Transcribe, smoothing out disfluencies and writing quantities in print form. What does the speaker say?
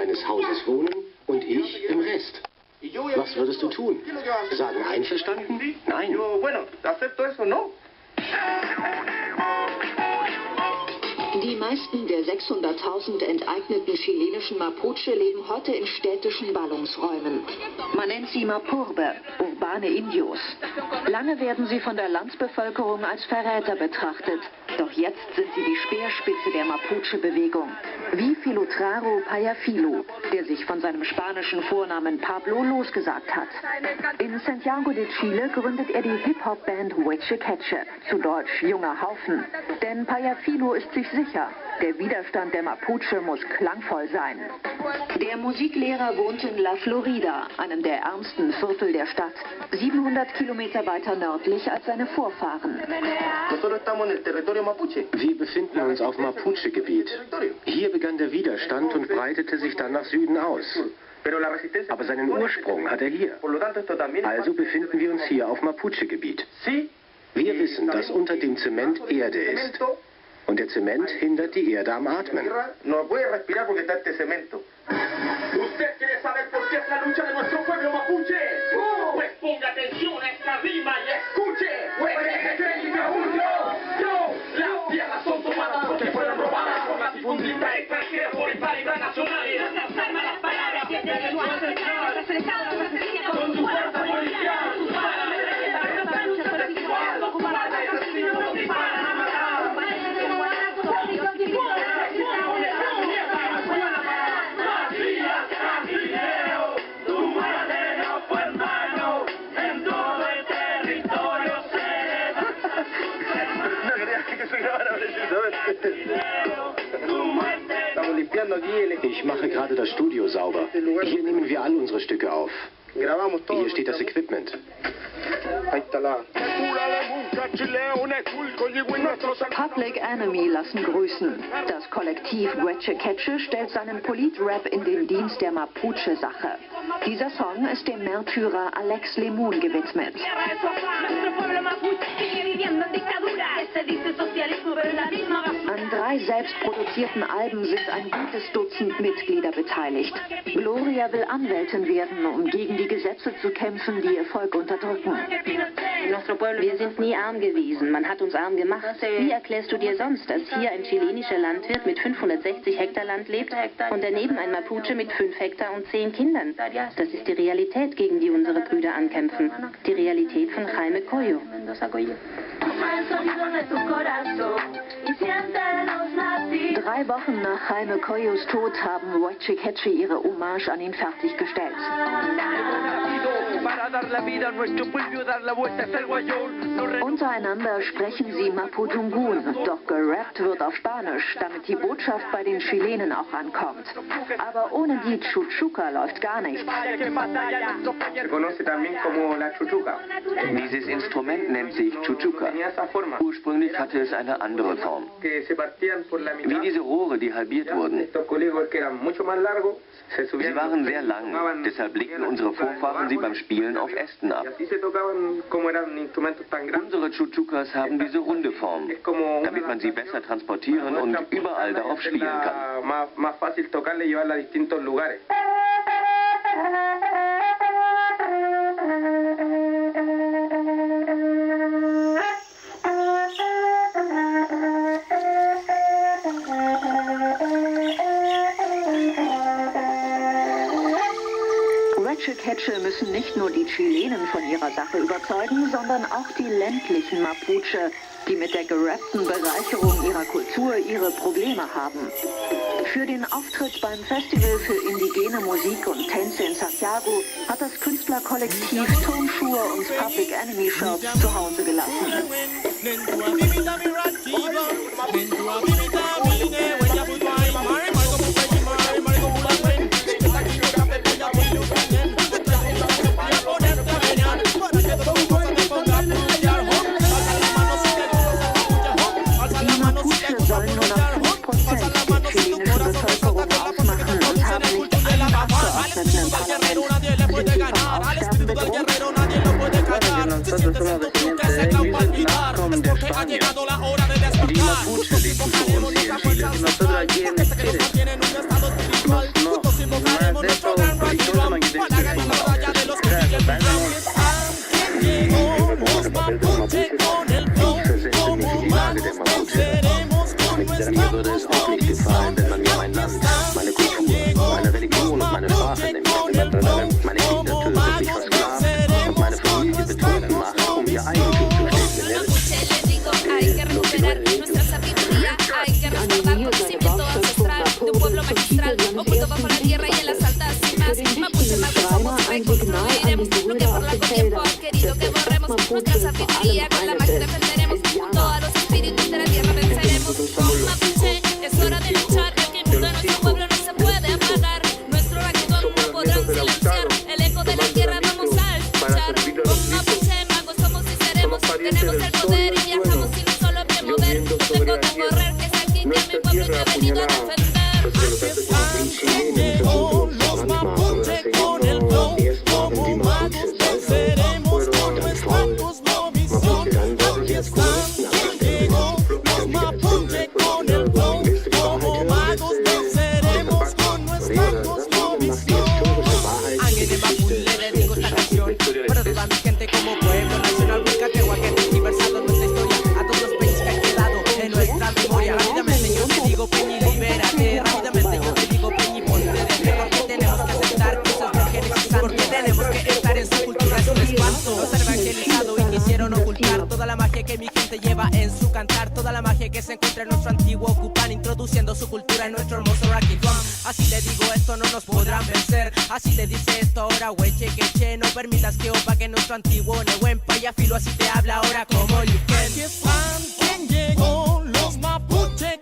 deines Hauses wohnen und ich im Rest. Was würdest du tun? Sagen einverstanden? Nein. Die meisten der 600.000 enteigneten chilenischen Mapuche leben heute in städtischen Ballungsräumen. Man nennt sie Mapurbe, urbane Indios. Lange werden sie von der Landsbevölkerung als Verräter betrachtet. Doch jetzt sind sie die Speerspitze der Mapuche-Bewegung. Wie Filotraro Payafilo, der sich von seinem spanischen Vornamen Pablo losgesagt hat. In Santiago de Chile gründet er die Hip-Hop-Band Hueche Queche, zu Deutsch Junger Haufen. Denn Payafilo ist sich sicher, der Widerstand der Mapuche muss klangvoll sein. Der Musiklehrer wohnt in La Florida, einem der ärmsten Viertel der Stadt, 700 Kilometer weiter nördlich als seine Vorfahren. Wir befinden uns auf Mapuche-Gebiet. Hier begann der Widerstand und breitete sich dann nach Süden aus. Aber seinen Ursprung hat er hier. Also befinden wir uns hier auf Mapuche-Gebiet. Wir wissen, dass unter dem Zement Erde ist. Und der Zement hindert die Erde am Atmen. Ich mache gerade das Studio sauber. Hier nehmen wir all unsere Stücke auf. Hier steht das Equipment. Public Enemy lassen grüßen. Das Kollektiv Hueche Queche stellt seinen Politrap in den Dienst der Mapuche-Sache. Dieser Song ist dem Märtyrer Alex Lemun gewidmet. An 3 selbstproduzierten Alben sind ein gutes Dutzend Mitglieder beteiligt. Gloria will Anwältin werden, um gegen die Gesetze zu kämpfen, die ihr Volk unterdrücken. Wir sind nie arm gewesen. Man hat uns arm gemacht. Wie erklärst du dir sonst, dass hier ein chilenischer Landwirt mit 560 Hektar Land lebt und daneben ein Mapuche mit 5 Hektar und 10 Kindern? Das ist die Realität, gegen die unsere Brüder ankämpfen. Die Realität von Jaime Coyo. 3 Wochen nach Jaime Coyos Tod haben Hueche Queche ihre Hommage an ihn fertiggestellt. Untereinander sprechen sie Mapudungun, doch gerappt wird auf Spanisch, damit die Botschaft bei den Chilenen auch ankommt. Aber ohne die Chuchuca läuft gar nichts. Dieses Instrument nennt sich Chuchuca. Ursprünglich hatte es eine andere Form. Wie diese Rohre, die halbiert wurden. Sie waren sehr lang, deshalb legten unsere Vorfahren sie beim Spielen auf Ästen ab. Unsere Chuchucas haben diese runde Form, damit man sie besser transportieren und überall darauf spielen kann. Hueche Queche müssen nicht nur die Chilenen von ihrer Sache überzeugen, sondern auch die ländlichen Mapuche, die mit der gerappten Bereicherung ihrer Kultur ihre Probleme haben. Für den Auftritt beim Festival für indigene Musik und Tänze in Santiago hat das Künstlerkollektiv Turnschuhe und Public Enemy Shirts zu Hause gelassen. Nosotros somos descendientes de ellos y Nachkommen der Spanier. Die Mapuche lebten vor uns hier in Chile. Nosotros aquí en Chile. No ersten Krieg für den chilenischen Schreiner ein Signal an die Brüder auf den Feldern, dass der Rest Mapuche vor allem eines ist, Indianer. Tenemos el poder y viajamos sin un solo pie mover. No tengo que correr, que es aquí que mi pueblo te ha venido a defender. Llegó los mapuches con el flow, como magos venceremos con nuestra cosmovisión. Aquí están, llegó los mapuches con el flow, como magos venceremos con nuestra cosmovisión. Ángel Mapuche le dedico esta canción para toda mi gente como pueblo nacional. Buscategua que diversado nuestra historia a todos los peñis que han quedado en nuestra memoria. Rápidamente yo te digo Peñi, libérate. Rápidamente yo te digo Peñi, ponte de pie. Porque tenemos que aceptar cosas no geneticizantes. Porque tenemos que estar en su cultura, es un espanto. Nos han evangelizado y quisieron ocultar toda la magia que mi gente lleva en su cantar. Toda la magia que se encuentra en nuestro antiguo Cupán, introduciendo su cultura en nuestro hermoso Rocky Drum. Así le digo, esto no nos podrán vencer. Así le dice esto ahora, hueche que che. No permitas que opaque nuestro antiguo Nehuen Payafilo, así te habla ahora como Liuken. Aquí están, ¿quién llegó? Los mapuches